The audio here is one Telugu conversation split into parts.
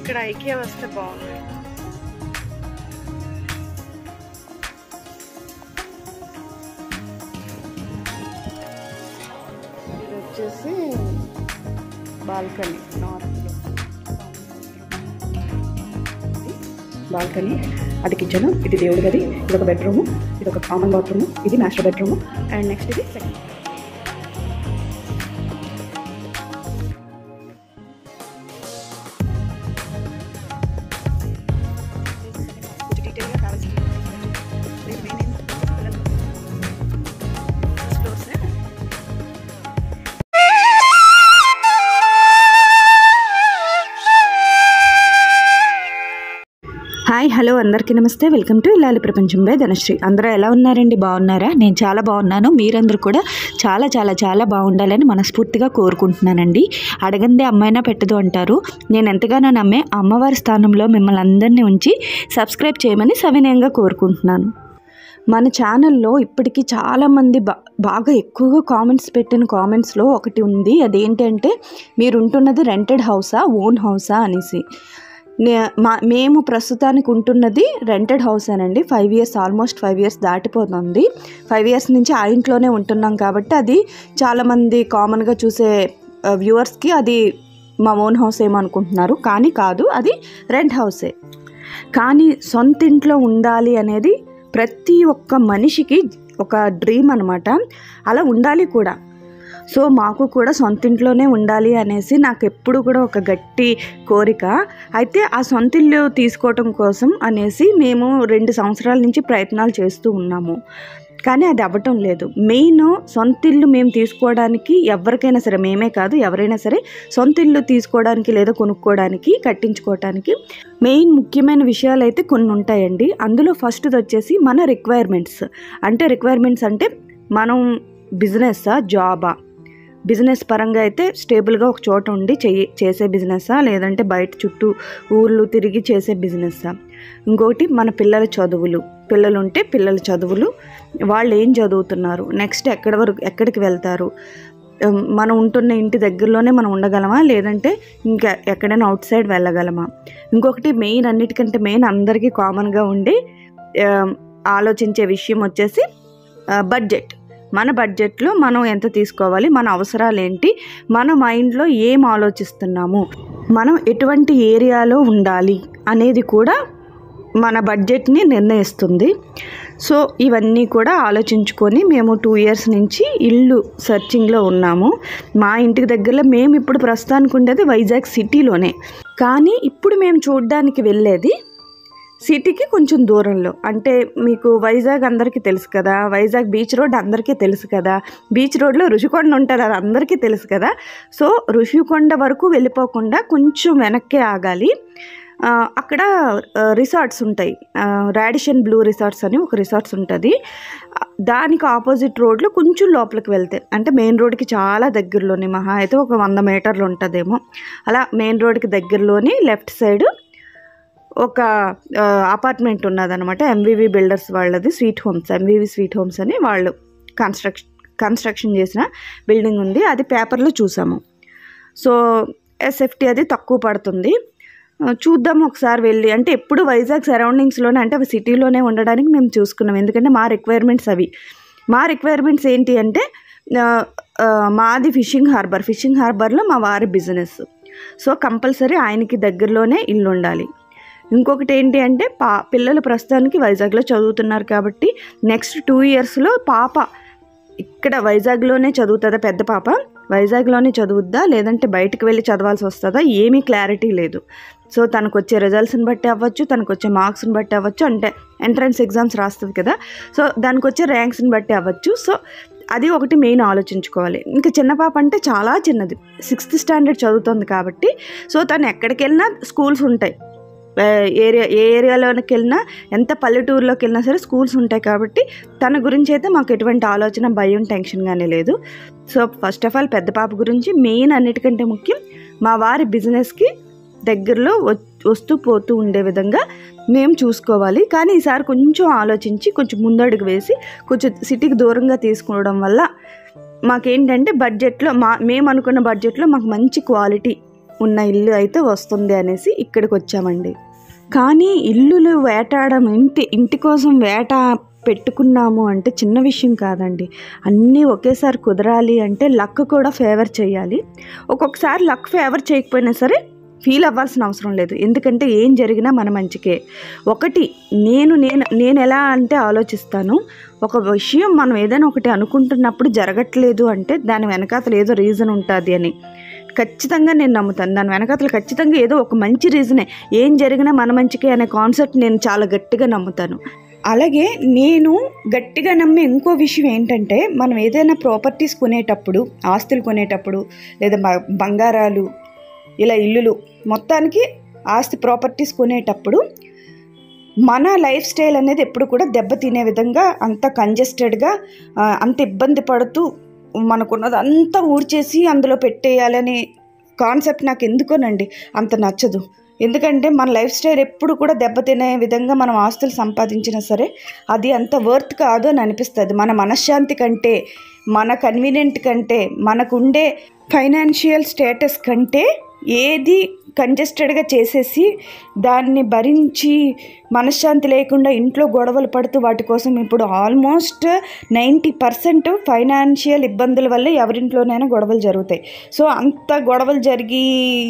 ఇక్కడ ఐకియా వస్తే బాగుంది. ఇది వచ్చేసి బాల్కనీ, నార్త్లో బాల్కనీ, అది కిచెన్, ఇది దేవుడి గది, ఇది ఒక బెడ్రూము, ఇది ఒక కామన్ బాత్రూము, ఇది మాస్టర్ బెడ్రూము, అండ్ నెక్స్ట్ ఇది సెకండ్. హాయ్ హలో అందరికీ నమస్తే. వెల్కమ్ టు ఇల్లాలి ప్రపంచం బై ధనశ్రీ. అందరూ ఎలా ఉన్నారండి? బాగున్నారా? నేను చాలా బాగున్నాను. మీరందరూ కూడా చాలా చాలా చాలా బాగుండాలని మనస్ఫూర్తిగా కోరుకుంటున్నానండి. అడగందే అమ్మైనా పెట్టదు అంటారు. నేను ఎంతగానో నమ్మే అమ్మవారి స్థానంలో మిమ్మల్ని అందరినీ ఉంచి సబ్స్క్రైబ్ చేయమని సవినయంగా కోరుకుంటున్నాను. మన ఛానల్లో ఇప్పటికీ చాలామంది బాగా ఎక్కువగా కామెంట్స్ పెట్టిన కామెంట్స్లో ఒకటి ఉంది. అదేంటంటే మీరు ఉంటున్నది రెంటెడ్ హౌసా, ఓన్ హౌసా అనేసి. మేము ప్రస్తుతానికి ఉంటున్నది రెంటెడ్ హౌసేనండి. 5 years, ఆల్మోస్ట్ 5 years దాటిపోతుంది. 5 years నుంచి ఆ ఇంట్లోనే ఉంటున్నాం కాబట్టి అది చాలామంది కామన్గా చూసే వ్యూవర్స్కి అది మా ఓన్ హౌస్ ఏమనుకుంటున్నారు. కానీ కాదు, అది రెంట్ హౌసే. కానీ సొంత ఇంట్లో ఉండాలి అనేది ప్రతి ఒక్క మనిషికి ఒక డ్రీమ్ అనమాట. అలా ఉండాలి కూడా. సో మాకు కూడా సొంత ఇంట్లోనే ఉండాలి అనేసి నాకు ఎప్పుడు కూడా ఒక గట్టి కోరిక. అయితే ఆ సొంత ఇల్లు తీసుకోవటం కోసం అనేసి మేము 2 సంవత్సరాల నుంచి ప్రయత్నాలు చేస్తూ ఉన్నాము. కానీ అది అవ్వటం లేదు. మెయిన్ సొంత ఇల్లు మేము తీసుకోవడానికి ఎవరికైనా సరే, మేమే కాదు ఎవరైనా సరే సొంత ఇల్లు తీసుకోవడానికి లేదా కొనుక్కోవడానికి, కట్టించుకోవడానికి మెయిన్ ముఖ్యమైన విషయాలు అయితే కొన్ని ఉంటాయండి. అందులో ఫస్ట్ది వచ్చేసి మన రిక్వైర్మెంట్స్. రిక్వైర్మెంట్స్ అంటే మనం బిజినెస్సా, జాబా, బిజినెస్ పరంగా అయితే స్టేబుల్గా ఒక చోట ఉండి చేసే బిజినెస్సా, లేదంటే బయట చుట్టూ ఊర్లు తిరిగి చేసే బిజినెస్సా. ఇంకొకటి మన పిల్లల చదువులు, పిల్లలు ఉంటే పిల్లల చదువులు, వాళ్ళు ఏం చదువుతున్నారు, నెక్స్ట్ ఎక్కడికి వెళ్తారు, మనం ఉంటున్న ఇంటి దగ్గరలోనే మనం ఉండగలమా, లేదంటే ఇంకా ఎక్కడైనా అవుట్ సైడ్ వెళ్ళగలమా. ఇంకొకటి మెయిన్, అన్నిటికంటే మెయిన్, అందరికీ కామన్గా ఉండి ఆలోచించే విషయం వచ్చేసి బడ్జెట్. మన బడ్జెట్లో మనం ఎంత తీసుకోవాలి, మన అవసరాలు ఏంటి, మన మైండ్లో ఏం ఆలోచిస్తున్నాము, మనం ఎటువంటి ఏరియాలో ఉండాలి అనేది కూడా మన బడ్జెట్ని నిర్ణయిస్తుంది. సో ఇవన్నీ కూడా ఆలోచించుకొని మేము 2 years నుంచి ఇల్లు సర్చింగ్లో ఉన్నాము. మా ఇంటికి దగ్గరలో మేము ఇప్పుడు ప్రస్తుతానికి ఉండేది వైజాగ్ సిటీలోనే. కానీ ఇప్పుడు మేము చూడడానికి వెళ్ళేది సిటీకి కొంచెం దూరంలో. అంటే మీకు వైజాగ్ అందరికీ తెలుసు కదా, వైజాగ్ బీచ్ రోడ్ అందరికీ తెలుసు కదా, బీచ్ రోడ్లో ఋషికొండ ఉంటుంది, అది అందరికీ తెలుసు కదా. సో ఋషికొండ వరకు వెళ్ళిపోకుండా కొంచెం వెనక్కే ఆగాలి. అక్కడ రిసార్ట్స్ ఉంటాయి. రాడిషన్ బ్లూ రిసార్ట్స్ అని ఒక రిసార్ట్స్ ఉంటుంది. దానికి ఆపోజిట్ రోడ్లో కొంచెం లోపలికి వెళ్తే, అంటే మెయిన్ రోడ్కి చాలా దగ్గరలోని, మహా అయితే ఒక 100 meterలు ఉంటుందేమో, అలా మెయిన్ రోడ్కి దగ్గరలోని లెఫ్ట్ సైడ్ ఒక అపార్ట్మెంట్ ఉన్నదనమాట. ఎంవివి బిల్డర్స్ వాళ్ళది sweet homes, MVV sweet homes అని వాళ్ళు కన్స్ట్రక్షన్ చేసిన బిల్డింగ్ ఉంది. అది పేపర్లో చూసాము. సో ఎస్ఎఫ్టీ అది తక్కువ పడుతుంది, చూద్దాం ఒకసారి వెళ్ళి. అంటే ఎప్పుడు వైజాగ్ సరౌండింగ్స్లోనే, అంటే సిటీలోనే ఉండడానికి మేము చూసుకున్నాం. ఎందుకంటే మా రిక్వైర్మెంట్స్ అవి. మా రిక్వైర్మెంట్స్ ఏంటి అంటే మాది ఫిషింగ్ హార్బర్లో మా వారి బిజినెస్. సో కంపల్సరీ ఆయనకి దగ్గరలోనే ఇల్లు ఉండాలి. ఇంకొకటి ఏంటి అంటే పిల్లలు ప్రస్తుతానికి వైజాగ్లో చదువుతున్నారు కాబట్టి నెక్స్ట్ 2 yearsలో పాప ఇక్కడ వైజాగ్లోనే చదువుతుందా, పెద్ద పాప వైజాగ్లోనే చదువుద్దా, లేదంటే బయటకు వెళ్ళి చదవాల్సి వస్తుందా, ఏమీ క్లారిటీ లేదు. సో తనకు వచ్చే రిజల్ట్స్ని బట్టి అవ్వచ్చు, తనకు వచ్చే మార్క్స్ని బట్టి అవ్వచ్చు, అంటే ఎంట్రన్స్ ఎగ్జామ్స్ రాస్తుంది కదా, సో దానికి వచ్చే ర్యాంక్స్ని బట్టి అవ్వచ్చు. సో అది ఒకటి మెయిన్ ఆలోచించుకోవాలి. ఇంకా చిన్న పాప అంటే చాలా చిన్నది, 6th standard చదువుతుంది కాబట్టి, సో తను ఎక్కడికి వెళ్ళినా స్కూల్స్ ఉంటాయి. ఏ ఏరియాలోకి వెళ్ళినా, ఎంత పల్లెటూరులోకి వెళ్ళినా సరే స్కూల్స్ ఉంటాయి కాబట్టి తన గురించి అయితే మాకు ఎటువంటి ఆలోచన, భయం, టెన్షన్ కానీ లేదు. సో ఫస్ట్ ఆఫ్ ఆల్ పెద్ద పాప గురించి మెయిన్, అన్నిటికంటే ముఖ్యం మా వారి బిజినెస్కి దగ్గరలో వస్తూ పోతూ ఉండే విధంగా మేము చూసుకోవాలి. కానీ ఈసారి కొంచెం ఆలోచించి కొంచెం ముందడుగు వేసి కొంచెం సిటీకి దూరంగా తీసుకోవడం వల్ల మాకేంటంటే బడ్జెట్లో మేము అనుకున్న బడ్జెట్లో మాకు మంచి క్వాలిటీ ఉన్న ఇల్లు అయితే వస్తుంది అనేసి ఇక్కడికి వచ్చామండి. కానీ ఇల్లులు వేటాడడం, ఇంటి కోసం వేట పెట్టుకున్నాము అంటే చిన్న విషయం కాదండి. అన్నీ ఒకేసారి కుదరాలి అంటే లక్ కూడా ఫేవర్ చేయాలి. ఒక్కొక్కసారి లక్ ఫేవర్ చేయకపోయినా సరే ఫీల్ అవ్వాల్సిన అవసరం లేదు. ఎందుకంటే ఏం జరిగినా మన మంచికే. ఒకటి నేను ఎలా అంటే ఆలోచిస్తాను, ఒక విషయం మనం ఏదైనా ఒకటి అనుకుంటున్నప్పుడు జరగట్లేదు అంటే దాని వెనకాతల ఏదో రీజన్ ఉంటుంది అని ఖచ్చితంగా నేను నమ్ముతాను. దాని వెనకాతల ఖచ్చితంగా ఏదో ఒక మంచి రీజనే. ఏం జరిగినా మన మంచికే అనే కాన్సెప్ట్ నేను చాలా గట్టిగా నమ్ముతాను. అలాగే నేను గట్టిగా నమ్మే ఇంకో విషయం ఏంటంటే, మనం ఏదైనా ప్రాపర్టీస్ కొనేటప్పుడు, ఆస్తులు కొనేటప్పుడు, లేదా బంగారాలు, ఇలా ఇల్లులు, మొత్తానికి ఆస్తి ప్రాపర్టీస్ కొనేటప్పుడు మన లైఫ్ స్టైల్ అనేది ఎప్పుడు కూడా దెబ్బతినే విధంగా, అంత కంజెస్టెడ్గా, అంత ఇబ్బంది పడుతూ మనకున్నది అంతా ఊడ్చేసి అందులో పెట్టేయాలనే కాన్సెప్ట్ నాకు ఎందుకోనండి అంత నచ్చదు. ఎందుకంటే మన లైఫ్ స్టైల్ ఎప్పుడు కూడా దెబ్బతినే విధంగా మనం ఆస్తులు సంపాదించినా సరే అది అంత వర్త్ కాదు అని అనిపిస్తుంది. మన మనశ్శాంతి కంటే, మన కన్వీనియంట్ కంటే, మనకుండే ఫైనాన్షియల్ స్టేటస్ కంటే ఏది కంజెస్టెడ్గా చేసేసి దాన్ని భరించి మనశ్శాంతి లేకుండా ఇంట్లో గొడవలు పడుతూ వాటి కోసం ఇప్పుడు ఆల్మోస్ట్ 90% ఫైనాన్షియల్ ఇబ్బందుల వల్ల ఎవరింట్లోనైనా గొడవలు జరుగుతాయి. సో అంత గొడవలు జరిగి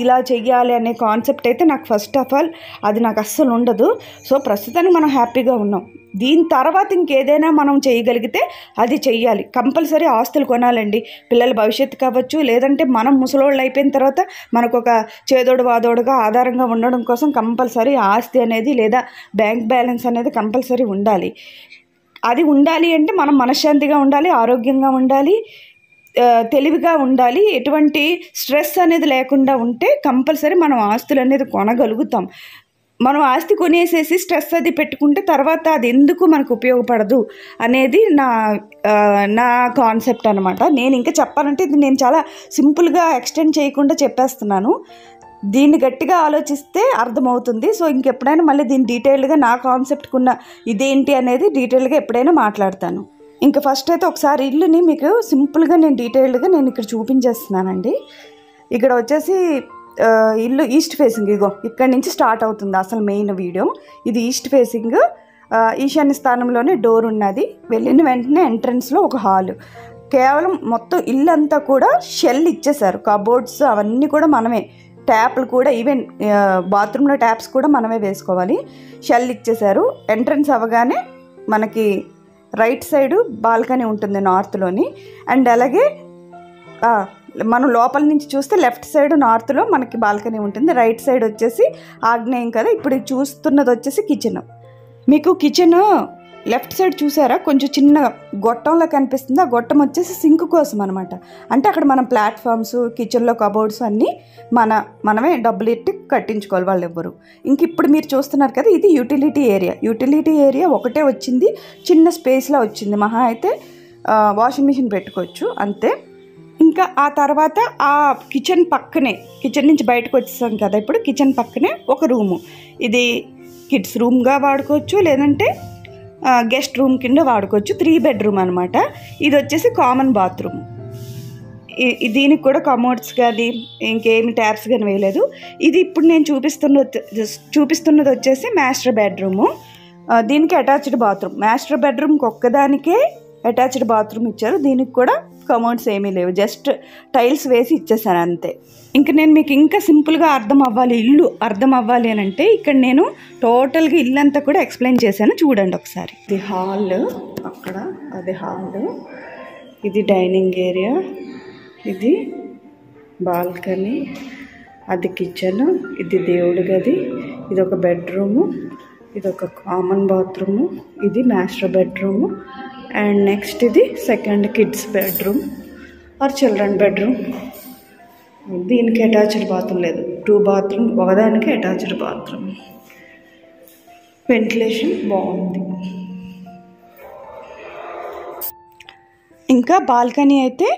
ఇలా చెయ్యాలి అనే కాన్సెప్ట్ అయితే నాకు ఫస్ట్ ఆఫ్ ఆల్ అది నాకు అస్సలు ఉండదు. సో ప్రస్తుతానికి మనం హ్యాపీగా ఉన్నాం. దీని తర్వాత ఇంకేదైనా మనం చేయగలిగితే అది చెయ్యాలి. కంపల్సరీ ఆస్తులు కొనాలండి. పిల్లల భవిష్యత్తు కావచ్చు, లేదంటే మనం ముసలోళ్ళు అయిపోయిన తర్వాత మనకు ఒక చేదోడు వాదోడుగా ఆధారంగా ఉండడం కోసం కంపల్సరీ ఆస్తి అనేది లేదా బ్యాంక్ బ్యాలెన్స్ అనేది కంపల్సరీ ఉండాలి. అది ఉండాలి అంటే మనం మనశ్శాంతిగా ఉండాలి, ఆరోగ్యంగా ఉండాలి, తెలివిగా ఉండాలి. ఎటువంటి స్ట్రెస్ అనేది లేకుండా ఉంటే కంపల్సరీ మనం ఆస్తులు అనేది కొనగలుగుతాం. మనం ఆస్తి కొనేసేసి స్ట్రెస్ అది పెట్టుకుంటే తర్వాత అది ఎందుకు మనకు ఉపయోగపడదు అనేది నా కాన్సెప్ట్ అనమాట. నేను ఇంకా చెప్పాలంటే ఇది నేను చాలా సింపుల్గా ఎక్స్టెండ్ చేయకుండా చెప్పేస్తున్నాను. దీన్ని గట్టిగా ఆలోచిస్తే అర్థమవుతుంది. సో ఇంకెప్పుడైనా మళ్ళీ దీన్ని డీటెయిల్డ్గా నా కాన్సెప్ట్కున్న ఇదేంటి అనేది డీటెయిల్గా ఎప్పుడైనా మాట్లాడతాను. ఇంకా ఫస్ట్ అయితే ఒకసారి ఇల్లుని మీకు సింపుల్గా నేను డీటెయిల్డ్గా నేను ఇక్కడ చూపించేస్తున్నానండి. ఇక్కడ వచ్చేసి ఇల్లు ఈస్ట్ ఫేసింగ్, ఇగో ఇక్కడ నుంచి స్టార్ట్ అవుతుంది అసలు మెయిన్ వీడియో. ఇది ఈస్ట్ ఫేసింగ్, ఈశాన్య స్థానంలోనే డోర్ ఉన్నది. వెళ్ళిన వెంటనే ఎంట్రన్స్లో ఒక హాల్. కేవలం మొత్తం ఇల్లు అంతా కూడా షెల్ ఇచ్చేసారు. కబోర్డ్స్ అవన్నీ కూడా మనమే, ట్యాప్లు కూడా ఈవెన్ బాత్రూంలో ట్యాప్స్ కూడా మనమే వేసుకోవాలి. షెల్ ఇచ్చేసారు. ఎంట్రన్స్ అవ్వగానే మనకి రైట్ సైడు బాల్కనీ ఉంటుంది నార్త్లోని. అండ్ అలాగే మనం లోపల నుంచి చూస్తే లెఫ్ట్ సైడ్ నార్త్లో మనకి బాల్కనీ ఉంటుంది. రైట్ సైడ్ వచ్చేసి ఆగ్నేయం కదా. ఇప్పుడు చూస్తున్నది వచ్చేసి కిచెన్. మీకు కిచెన్ లెఫ్ట్ సైడ్ చూసారా, కొంచెం చిన్న గొట్టంలో కనిపిస్తుంది. ఆ గొట్టం వచ్చేసి సింక్ కోసం అనమాట. అంటే అక్కడ మనం ప్లాట్ఫామ్స్, కిచెన్లో కబోర్డ్స్ అన్నీ మనమే డబ్బులు ఎట్టి కట్టించుకోవాలి, వాళ్ళు ఎవ్వరు. ఇంక ఇప్పుడు మీరు చూస్తున్నారు కదా, ఇది యూటిలిటీ ఏరియా. యూటిలిటీ ఏరియా ఒకటే వచ్చింది, చిన్న స్పేస్లో వచ్చింది. మహా అయితే వాషింగ్ మిషన్ పెట్టుకోవచ్చు అంతే. ఇంకా ఆ తర్వాత ఆ కిచెన్ పక్కనే, కిచెన్ నుంచి బయటకు వచ్చేసాం కదా, ఇప్పుడు కిచెన్ పక్కనే ఒక రూము. ఇది కిడ్స్ రూమ్గా వాడుకోవచ్చు, లేదంటే గెస్ట్ రూమ్ కింద వాడుకోవచ్చు. 3 బెడ్రూమ్ అనమాట. ఇది వచ్చేసి కామన్ బాత్రూమ్. దీనికి కూడా కమోడ్స్ కానీ ఇంకేమి ట్యాప్స్ కానీ వేయలేదు. ఇది ఇప్పుడు నేను చూపిస్తున్నది వచ్చేసి మాస్టర్ బెడ్రూము. దీనికి అటాచ్డ్ బాత్రూమ్. మాస్టర్ బెడ్రూమ్కి ఒక్కదానికే అటాచ్డ్ బాత్రూమ్ ఇచ్చారు. దీనికి కూడా కమోడ్స్ ఏమీ లేవు, జస్ట్ టైల్స్ వేసి ఇచ్చేసాను అంతే. ఇంకా నేను మీకు ఇంకా సింపుల్గా ఇల్లు అర్థం అవ్వాలి అని అంటే ఇక్కడ నేను టోటల్గా ఇల్లు అంతా కూడా ఎక్స్ప్లెయిన్ చేశాను, చూడండి ఒకసారి. ఇది హాల్, అక్కడ అది హాల్, ఇది డైనింగ్ ఏరియా, ఇది బాల్కనీ, అది కిచెన్, ఇది దేవుడి గది, ఇది ఒక బెడ్రూము, ఇది ఒక కామన్ బాత్రూము, ఇది మాస్టర్ బెడ్రూము. అండ్ నెక్స్ట్ ఇది second kids bedroom are children bedroom. దీనికి అటాచ్డ్ బాత్రూమ్ లేదు, 2 బాత్రూమ్, ఒకదానికి అటాచ్డ్ బాత్రూమ్. వెంటిలేషన్ బాగుంది. ఇంకా బాల్కనీ అయితే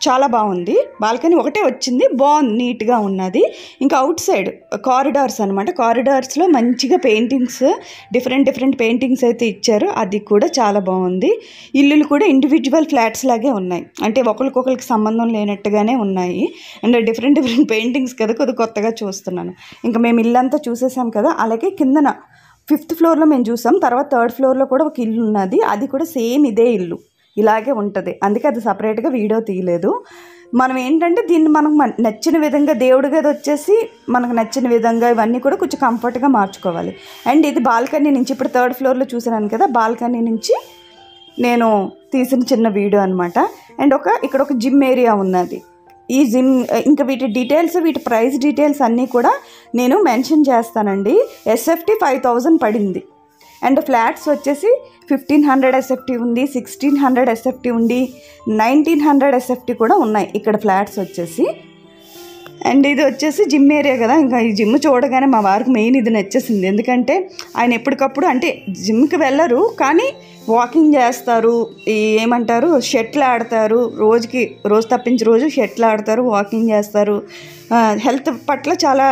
చాలా బాగుంది. బాల్కనీ ఒకటే వచ్చింది, బాగుంది, నీట్గా ఉన్నది. ఇంకా అవుట్ సైడ్ కారిడార్స్ అనమాట. కారిడార్స్లో మంచిగా పెయింటింగ్స్, డిఫరెంట్ పెయింటింగ్స్ అయితే ఇచ్చారు. అది కూడా చాలా బాగుంది. ఇల్లులు కూడా ఇండివిజువల్ ఫ్లాట్స్ లాగే ఉన్నాయి, అంటే ఒకరికొకరికి సంబంధం లేనట్టుగానే ఉన్నాయి. అండ్ డిఫరెంట్ పెయింటింగ్స్ కదా, కొత్తగా చూస్తున్నాను. ఇంకా మేము ఇల్లంతా చూసేసాం కదా. అలాగే కిందన 5th ఫ్లోర్లో మేము చూసాం. తర్వాత 3rd ఫ్లోర్లో కూడా ఒక ఇల్లు ఉన్నది. అది కూడా సేమ్ ఇదే ఇల్లు, ఇలాగే ఉంటుంది. అందుకే అది సపరేట్గా వీడియో తీయలేదు. మనం ఏంటంటే దీన్ని మనకు నచ్చిన విధంగా, దేవుడి గది వచ్చేసి మనకు నచ్చిన విధంగా ఇవన్నీ కూడా కొంచెం కంఫర్ట్గా మార్చుకోవాలి. అండ్ ఇది బాల్కనీ నుంచి, ఇప్పుడు 3rd ఫ్లోర్లో చూసాను కదా, బాల్కనీ నుంచి నేను తీసిన చిన్న వీడియో అనమాట. అండ్ ఇక్కడ ఒక జిమ్ ఏరియా ఉన్నది. ఈ జిమ్ ఇంకా వీటి డీటెయిల్స్, వీటి ప్రైస్ డీటెయిల్స్ అన్నీ కూడా నేను మెన్షన్ చేస్తానండి. SFT 5000 పడింది. అండ్ ఫ్లాట్స్ వచ్చేసి 1500 SFT ఉంది, 1600 SFT ఉంది, 1900 SFT కూడా ఉన్నాయి ఇక్కడ ఫ్లాట్స్ వచ్చేసి. అండ్ ఇది వచ్చేసి జిమ్ ఏరియా కదా. ఇంకా ఈ జిమ్ చూడగానే మా వారికి మెయిన్ ఇది నచ్చేసింది. ఎందుకంటే ఆయన ఎప్పటికప్పుడు, అంటే జిమ్కి వెళ్ళరు కానీ వాకింగ్ చేస్తారు, ఏమంటారు, షటిల్ ఆడతారు. రోజు తప్పించి రోజు షటిల్ ఆడతారు, వాకింగ్ చేస్తారు. హెల్త్ పట్ల చాలా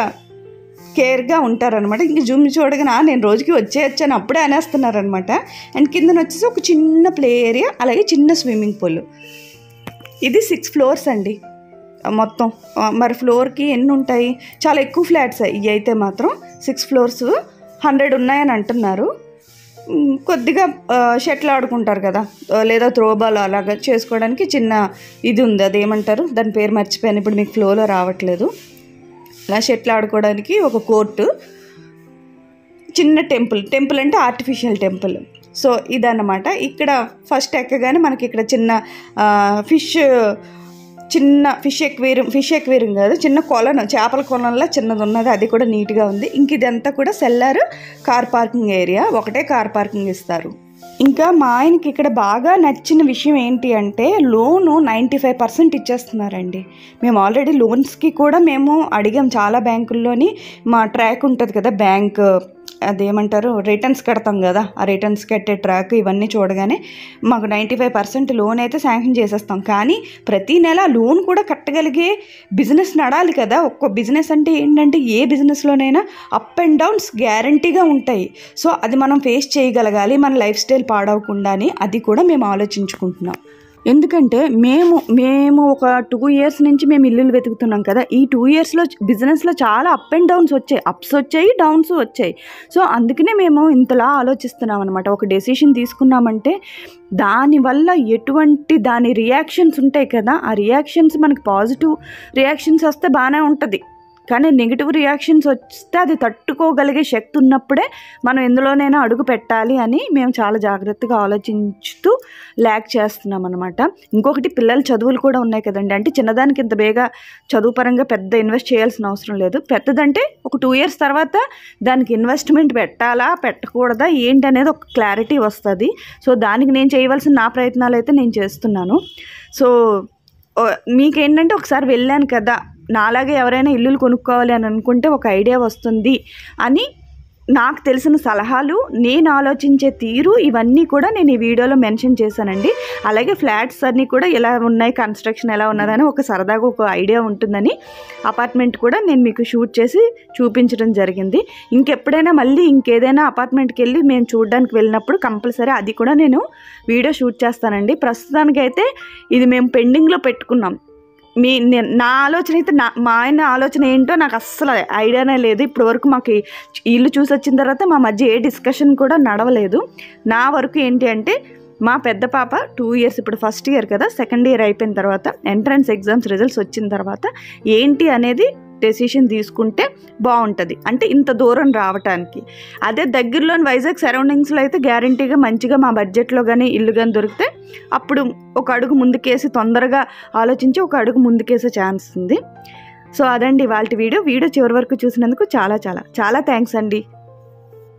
కేర్గా ఉంటారనమాట. ఇంక జిమ్ చూడగానే నేను రోజుకి వచ్చాను అప్పుడే అనేస్తున్నారనమాట. అండ్ కిందన వచ్చేసి ఒక చిన్న ప్లే ఏరియా, అలాగే చిన్న స్విమ్మింగ్ పూల్. ఇది 6 ఫ్లోర్స్ అండి మొత్తం. మరి ఫ్లోర్కి ఎన్ని ఉంటాయి, చాలా ఎక్కువ ఫ్లాట్స్ ఇవి అయితే మాత్రం. 6 ఫ్లోర్స్ 100 ఉన్నాయని అంటున్నారు. కొద్దిగా షటిల్ ఆడుకుంటారు కదా, లేదా త్రోబాల్ అలాగా చేసుకోవడానికి చిన్న ఇది ఉంది, అదేమంటారు దాని పేరు మర్చిపోయాను ఇప్పుడు, మీకు ఫ్లోలో రావట్లేదు. అలా షటిల్ ఆడుకోవడానికి ఒక కోర్టు, చిన్న టెంపుల్ అంటే ఆర్టిఫిషియల్ టెంపుల్. సో ఇదన్నమాట. ఇక్కడ ఫస్ట్ ఎక్కగానే మనకి ఇక్కడ చిన్న ఫిష్ ఎక్వేరియం కాదు, చిన్న కొలను, చేపల కొలంలా చిన్నది ఉన్నది. అది కూడా నీట్గా ఉంది. ఇంక ఇదంతా కూడా సెల్లార్, కార్ పార్కింగ్ ఏరియా. ఒకటే కార్ పార్కింగ్ ఇస్తారు. ఇంకా మా ఆయనకి ఇక్కడ బాగా నచ్చిన విషయం ఏంటి అంటే లోను 95% ఇచ్చేస్తున్నారండి. మేము ఆల్రెడీ లోన్స్కి కూడా మేము అడిగాం చాలా బ్యాంకుల్లోని. మా ట్రాక్ ఉంటుంది కదా, బ్యాంక్ అదేమంటారు, రిటర్న్స్ కడతాం కదా, ఆ రిటర్న్స్ కట్టే ట్రాక్ ఇవన్నీ చూడగానే మాకు 95% లోన్ అయితే శాంక్షన్ చేసేస్తాం. కానీ ప్రతి నెల లోన్ కూడా కట్టగలిగే బిజినెస్ నడాలి కదా. ఒక్క బిజినెస్ అంటే ఏంటంటే ఏ బిజినెస్లోనైనా అప్ అండ్ డౌన్స్ గ్యారంటీగా ఉంటాయి. సో అది మనం ఫేస్ చేయగలగాలి, మన లైఫ్ స్టైల్ పాడవకుండానే. అది కూడా మేము ఆలోచించుకుంటున్నాం. ఎందుకంటే మేము ఒక 2 years నుంచి మేము ఇల్లులు వెతుకుతున్నాం కదా. ఈ 2 yearsలో బిజినెస్లో చాలా అప్ అండ్ డౌన్స్ వచ్చాయి, అప్స్ వచ్చాయి, డౌన్స్ వచ్చాయి. సో అందుకనే మేము ఇంతలా ఆలోచిస్తున్నాం అనమాట. ఒక డెసిషన్ తీసుకున్నామంటే దానివల్ల దాని రియాక్షన్స్ ఉంటాయి కదా, ఆ రియాక్షన్స్ మనకి పాజిటివ్ రియాక్షన్స్ వస్తే బాగానే ఉంటుంది. కానీ నెగిటివ్ రియాక్షన్స్ వస్తే అది తట్టుకోగలిగే శక్తి ఉన్నప్పుడే మనం ఎందులోనైనా అడుగు పెట్టాలి అని మేము చాలా జాగ్రత్తగా ఆలోచించుతూ ల్యాక్ చేస్తున్నాం అనమాట. ఇంకొకటి, పిల్లల చదువులు కూడా ఉన్నాయి కదండి. అంటే చిన్నదానికి ఇంత బేగా చదువు పరంగా పెద్ద ఇన్వెస్ట్ చేయాల్సిన అవసరం లేదు. పెద్దదంటే ఒక 2 years తర్వాత దానికి ఇన్వెస్ట్మెంట్ పెట్టాలా పెట్టకూడదా ఏంటి అనేది ఒక క్లారిటీ వస్తుంది. సో దానికి నేను చేయవలసిన నా ప్రయత్నాలు అయితే నేను చేస్తున్నాను. సో మీకేంటంటే ఒకసారి వెళ్ళాను కదా, నాలాగే ఎవరైనా ఇల్లులు కొనుక్కోవాలి అని అనుకుంటే ఒక ఐడియా వస్తుంది అని నాకు తెలిసిన సలహాలు, నేను ఆలోచించే తీరు, ఇవన్నీ కూడా నేను ఈ వీడియోలో మెన్షన్ చేశానండి. అలాగే ఫ్లాట్స్ అన్నీ కూడా ఎలా ఉన్నాయి, కన్స్ట్రక్షన్ ఎలా ఉన్నదని ఒక సరదాగా ఒక ఐడియా ఉంటుందని అపార్ట్మెంట్ కూడా నేను మీకు షూట్ చేసి చూపించడం జరిగింది. ఇంకెప్పుడైనా మళ్ళీ ఇంకేదైనా అపార్ట్మెంట్కి వెళ్ళి మేము చూడడానికి వెళ్ళినప్పుడు కంపల్సరీ అది కూడా నేను వీడియో షూట్ చేస్తానండి. ప్రస్తుతానికైతే ఇది మేము పెండింగ్లో పెట్టుకున్నాం. నా ఆలోచన అయితే మా ఆయన ఆలోచన ఏంటో నాకు అస్సలు ఐడియానే లేదు. ఇప్పటి వరకు మాకు ఇల్లు చూసి వచ్చిన తర్వాత మా మధ్య ఏ డిస్కషన్ కూడా నడవలేదు. నా వరకు ఏంటి అంటే మా పెద్ద పాప 2 years, ఇప్పుడు ఫస్ట్ ఇయర్ కదా, సెకండ్ ఇయర్ అయిపోయిన తర్వాత ఎంట్రన్స్ ఎగ్జామ్స్ రిజల్ట్స్ వచ్చిన తర్వాత ఏంటి అనేది డెసిషన్ తీసుకుంటే బాగుంటుంది. అంటే ఇంత దూరం రావటానికి. అదే దగ్గరలోని వైజాగ్ సరౌండింగ్స్లో అయితే గ్యారంటీగా మంచిగా మా బడ్జెట్లో కానీ ఇల్లు కానీ దొరికితే అప్పుడు ఒక అడుగు ముందుకేసి, తొందరగా ఆలోచించి ఒక అడుగు ముందుకేసే ఛాన్స్ ఉంది. సో అదండి ఇవాల్టి వీడియో చివరి వరకు చూసినందుకు చాలా చాలా చాలా థ్యాంక్స్ అండి.